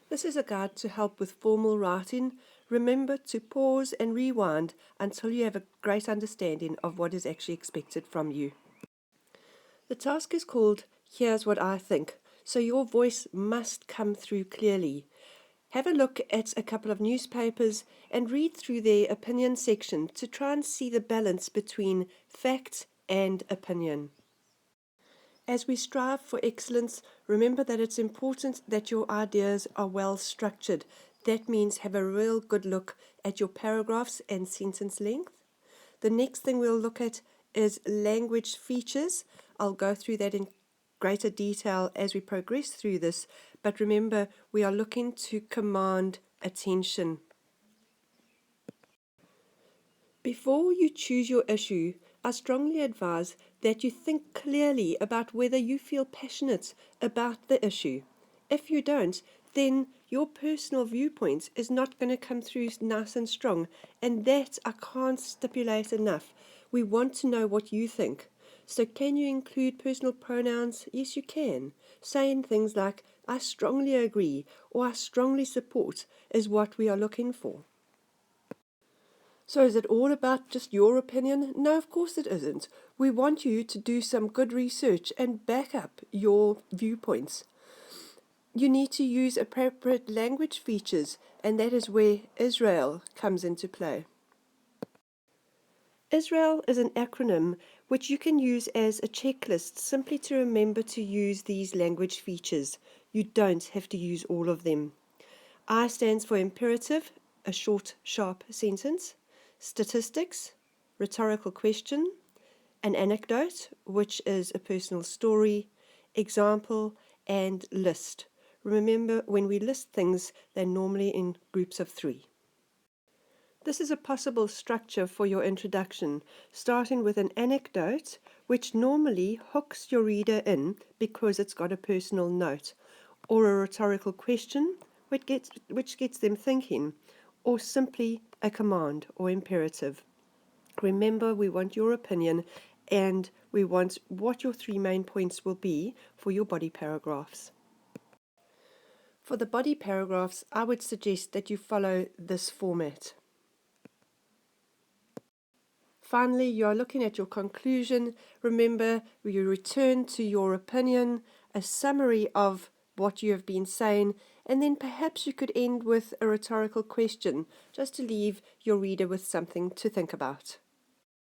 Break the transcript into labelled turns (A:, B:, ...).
A: This is a guide to help with formal writing. Remember to pause and rewind until you have a great understanding of what is actually expected from you. The task is called Here's What I Think, so your voice must come through clearly. Have a look at a couple of newspapers and read through their opinion section to try and see the balance between fact and opinion. As we strive for excellence, remember that it's important that your ideas are well structured. That means have a real good look at your paragraphs and sentence length. The next thing we'll look at is language features. I'll go through that in greater detail as we progress through this, but remember we are looking to command attention. Before you choose your issue, I strongly advise that you think clearly about whether you feel passionate about the issue. If you don't, then your personal viewpoint is not going to come through nice and strong, and that I can't stipulate enough. We want to know what you think. So can you include personal pronouns? Yes, you can. Saying things like, I strongly agree or I strongly support is what we are looking for. So is it all about just your opinion? No, of course it isn't. We want you to do some good research and back up your viewpoints. You need to use appropriate language features, and that is where Israel comes into play. Israel is an acronym which you can use as a checklist simply to remember to use these language features. You don't have to use all of them. I stands for imperative, a short, sharp sentence. Statistics, rhetorical question, an anecdote, which is a personal story, example, and list. Remember, when we list things, they're normally in groups of 3. This is a possible structure for your introduction, starting with an anecdote, which normally hooks your reader in because it's got a personal note, or a rhetorical question, which gets them thinking, or simply a command or imperative. Remember, we want your opinion and we want what your 3 main points will be for your body paragraphs. For the body paragraphs, I would suggest that you follow this format. Finally, you are looking at your conclusion. Remember, you return to your opinion, a summary of what you have been saying, and then perhaps you could end with a rhetorical question, just to leave your reader with something to think about.